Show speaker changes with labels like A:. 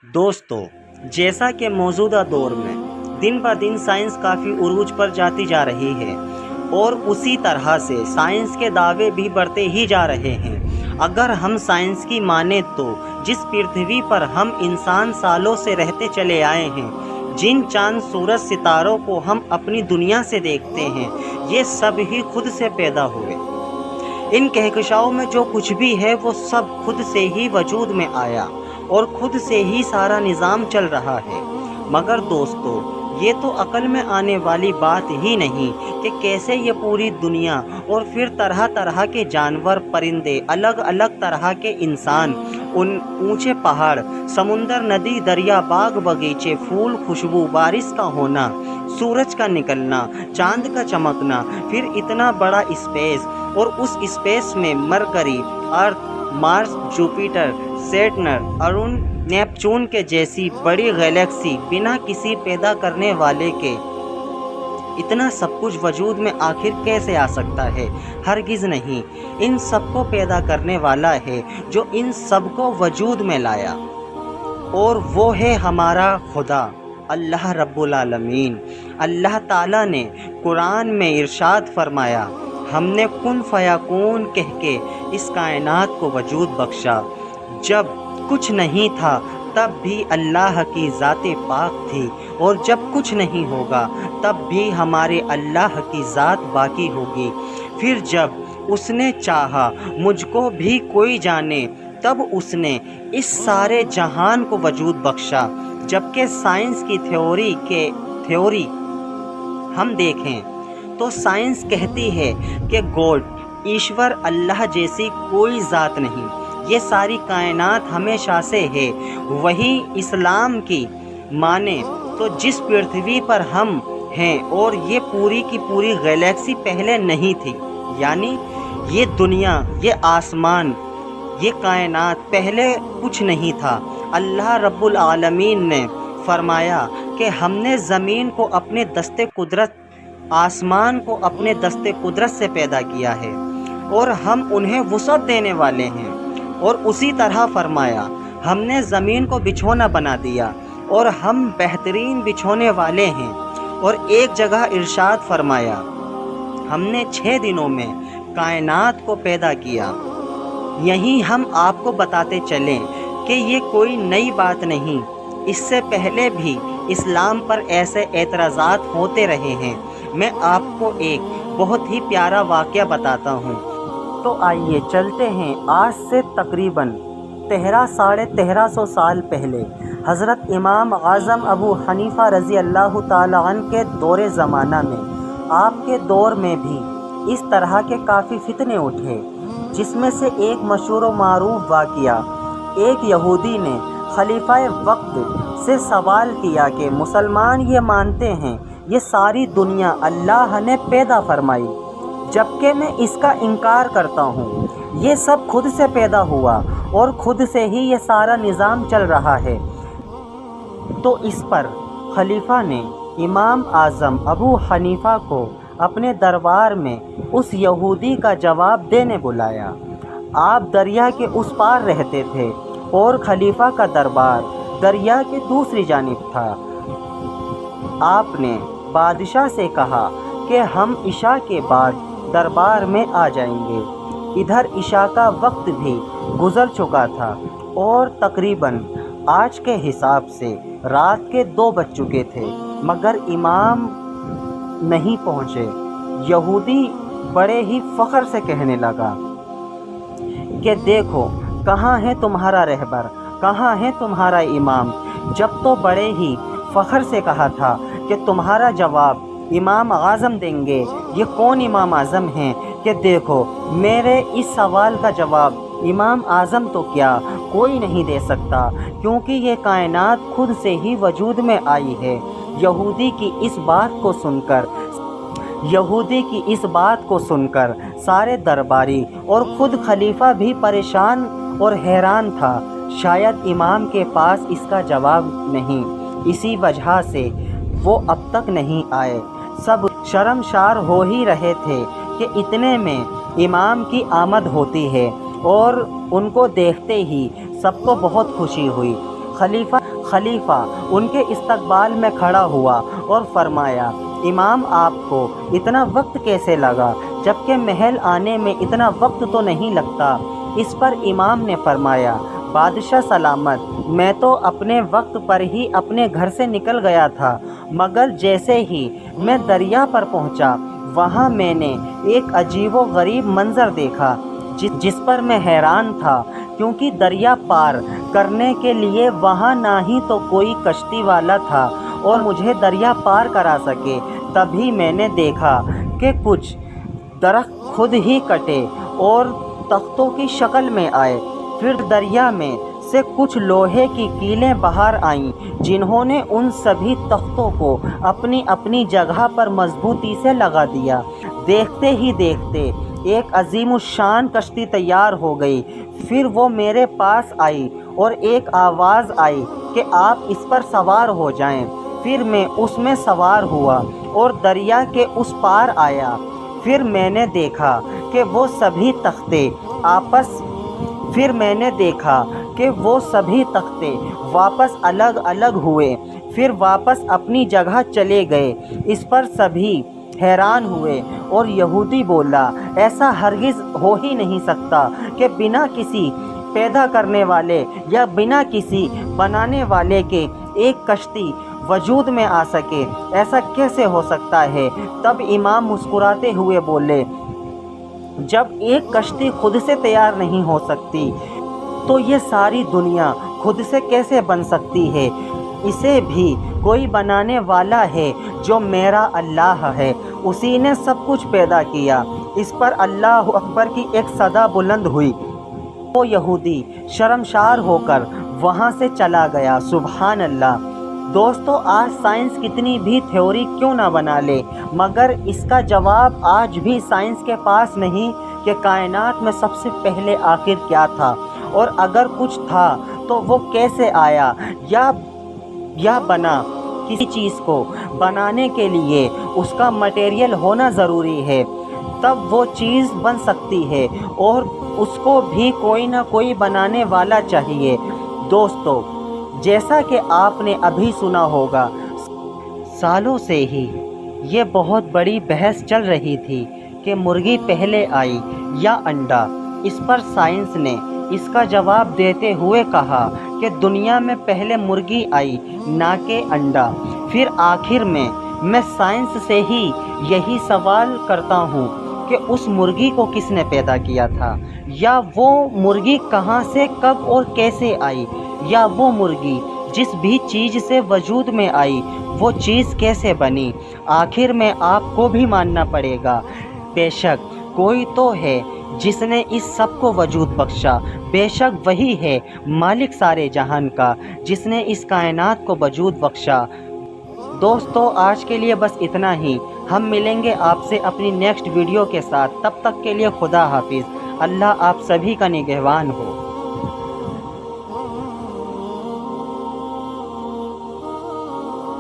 A: दोस्तों, जैसा कि मौजूदा दौर में दिन ब दिन साइंस काफ़ी उरूज पर जाती जा रही है और उसी तरह से साइंस के दावे भी बढ़ते ही जा रहे हैं। अगर हम साइंस की माने तो जिस पृथ्वी पर हम इंसान सालों से रहते चले आए हैं, जिन चांद सूरज सितारों को हम अपनी दुनिया से देखते हैं, ये सब ही खुद से पैदा हुए। इन कहकशाओं में जो कुछ भी है वो सब खुद से ही वजूद में आया और खुद से ही सारा निज़ाम चल रहा है। मगर दोस्तों, ये तो अक्ल में आने वाली बात ही नहीं कि कैसे ये पूरी दुनिया और फिर तरह तरह के जानवर, परिंदे, अलग अलग तरह के इंसान, उन ऊंचे पहाड़, समुंदर, नदी, दरिया, बाग बगीचे, फूल, खुशबू, बारिश का होना, सूरज का निकलना, चांद का चमकना, फिर इतना बड़ा स्पेस और उस स्पेस में Mercury, Earth, Mars, Jupiter, Saturn, Arun, Neptune के जैसी बड़ी गैलेक्सी बिना किसी पैदा करने वाले के इतना सब कुछ वजूद में आखिर कैसे आ सकता है? हरगिज़ नहीं। इन सब को पैदा करने वाला है जो इन सब को वजूद में लाया, और वो है हमारा खुदा अल्लाह रब्बुल आलमीन। अल्लाह ताला ने कुरान में इरशाद फरमाया, हमने कुन फयाकून कह के इस कायनात को वजूद बख्शा। जब कुछ नहीं था तब भी अल्लाह की ज़ाते पाक थी, और जब कुछ नहीं होगा तब भी हमारे अल्लाह की ज़ात बाकी होगी। फिर जब उसने चाहा मुझको भी कोई जाने, तब उसने इस सारे जहान को वजूद बख्शा। जबकि साइंस की थ्योरी हम देखें तो साइंस कहती है कि गॉड, ईश्वर, अल्लाह जैसी कोई ज़ात नहीं, ये सारी कायनात हमेशा से है। वही इस्लाम की माने तो जिस पृथ्वी पर हम हैं और ये पूरी की पूरी गैलेक्सी पहले नहीं थी, यानी ये दुनिया, ये आसमान, ये कायनात पहले कुछ नहीं था। अल्लाह रब्बुल आलमीन ने फरमाया कि हमने ज़मीन को अपने दस्ते कुदरत, आसमान को अपने दस्ते कुदरत से पैदा किया है और हम उन्हें वुसअत देने वाले हैं। और उसी तरह फरमाया, हमने ज़मीन को बिछौना बना दिया और हम बेहतरीन बिछोने वाले हैं। और एक जगह इरशाद फरमाया, हमने 6 दिनों में कायनात को पैदा किया। यहीं हम आपको बताते चलें कि ये कोई नई बात नहीं, इससे पहले भी इस्लाम पर ऐसे एतराज़ात होते रहे हैं। मैं आपको एक बहुत ही प्यारा वाक़या बताता हूँ। तो आइए चलते हैं आज से तकरीबन 1300 साल पहले हज़रत इमाम आज़म अबू हनीफ़ा रज़ी अल्लाह ताला अन्हु के दौरे ज़माना में। आपके दौर में भी इस तरह के काफ़ी फितने उठे, जिसमें से एक मशहूर व मारूफ वाक़या, एक यहूदी ने खलीफा वक्त से सवाल किया कि मुसलमान ये मानते हैं ये सारी दुनिया अल्लाह ने पैदा फरमाई, जबकि मैं इसका इनकार करता हूँ। ये सब खुद से पैदा हुआ और खुद से ही ये सारा निज़ाम चल रहा है। तो इस पर खलीफा ने इमाम आज़म अबू हनीफ़ा को अपने दरबार में उस यहूदी का जवाब देने बुलाया। आप दरिया के उस पार रहते थे और खलीफा का दरबार दरिया के दूसरी जानिब था। आपने बादशाह से कहा कि हम इशा के बाद दरबार में आ जाएंगे। इधर इशा का वक्त भी गुज़र चुका था और तकरीबन आज के हिसाब से रात के 2 बज चुके थे, मगर इमाम नहीं पहुँचे। यहूदी बड़े ही फ़ख्र से कहने लगा कि देखो, कहाँ है तुम्हारा रहबर, कहाँ है तुम्हारा इमाम। जब तो बड़े ही फ़ख्र से कहा था कि तुम्हारा जवाब इमाम आज़म देंगे। ये कौन इमाम आज़म हैं कि देखो, मेरे इस सवाल का जवाब इमाम आज़म तो क्या कोई नहीं दे सकता, क्योंकि ये कायनात खुद से ही वजूद में आई है। यहूदी की इस बात को सुनकर सारे दरबारी और ख़ुद खलीफा भी परेशान और हैरान था। शायद इमाम के पास इसका जवाब नहीं, इसी वजह से वो अब तक नहीं आए। सब शर्मसार हो ही रहे थे कि इतने में इमाम की आमद होती है और उनको देखते ही सबको बहुत खुशी हुई। खलीफा उनके इस्तकबाल में खड़ा हुआ और फरमाया, इमाम आपको इतना वक्त कैसे लगा, जबकि महल आने में इतना वक्त तो नहीं लगता। इस पर इमाम ने फरमाया, बादशाह सलामत, मैं तो अपने वक्त पर ही अपने घर से निकल गया था, मगर जैसे ही मैं दरिया पर पहुंचा, वहां मैंने एक अजीबो गरीब मंजर देखा जिस पर मैं हैरान था, क्योंकि दरिया पार करने के लिए वहां ना ही तो कोई कश्ती वाला था और मुझे दरिया पार करा सके। तभी मैंने देखा कि कुछ दरख्त खुद ही कटे और तख्तों की शक्ल में आए। फिर दरिया में से कुछ लोहे की कीलें बाहर आईं, जिन्होंने उन सभी तख्तों को अपनी अपनी जगह पर मजबूती से लगा दिया। देखते ही देखते एक अजीमुशान कश्ती तैयार हो गई। फिर वो मेरे पास आई और एक आवाज़ आई कि आप इस पर सवार हो जाएं। फिर मैं उसमें सवार हुआ और दरिया के उस पार आया। फिर मैंने देखा कि वो सभी तख्ते वापस अलग अलग हुए, फिर वापस अपनी जगह चले गए। इस पर सभी हैरान हुए और यहूदी बोला, ऐसा हरगिज़ हो ही नहीं सकता कि बिना किसी पैदा करने वाले या बिना किसी बनाने वाले के एक कश्ती वजूद में आ सके, ऐसा कैसे हो सकता है। तब इमाम मुस्कुराते हुए बोले, जब एक कश्ती खुद से तैयार नहीं हो सकती तो ये सारी दुनिया खुद से कैसे बन सकती है। इसे भी कोई बनाने वाला है जो मेरा अल्लाह है, उसी ने सब कुछ पैदा किया। इस पर अल्लाह अकबर की एक सदा बुलंद हुई। वो यहूदी शर्मसार होकर वहाँ से चला गया। सुभान अल्लाह। दोस्तों, आज साइंस कितनी भी थ्योरी क्यों ना बना ले, मगर इसका जवाब आज भी साइंस के पास नहीं कि कायनात में सबसे पहले आखिर क्या था, और अगर कुछ था तो वो कैसे आया या बना। किसी चीज़ को बनाने के लिए उसका मटेरियल होना ज़रूरी है, तब वो चीज़ बन सकती है, और उसको भी कोई ना कोई बनाने वाला चाहिए। दोस्तों, जैसा कि आपने अभी सुना होगा, सालों से ही ये बहुत बड़ी बहस चल रही थी कि मुर्गी पहले आई या अंडा। इस पर साइंस ने इसका जवाब देते हुए कहा कि दुनिया में पहले मुर्गी आई, ना कि अंडा। फिर आखिर में मैं साइंस से ही यही सवाल करता हूँ कि उस मुर्गी को किसने पैदा किया था, या वो मुर्गी कहाँ से, कब और कैसे आई, या वो मुर्गी जिस भी चीज़ से वजूद में आई वो चीज़ कैसे बनी। आखिर में आपको भी मानना पड़ेगा, बेशक कोई तो है जिसने इस सब को वजूद बख्शा। बेशक वही है मालिक सारे जहान का, जिसने इस कायनात को वजूद बख्शा। दोस्तों, आज के लिए बस इतना ही। हम मिलेंगे आपसे अपनी नेक्स्ट वीडियो के साथ। तब तक के लिए खुदा हाफिज़। अल्लाह आप सभी का निगहबान हो।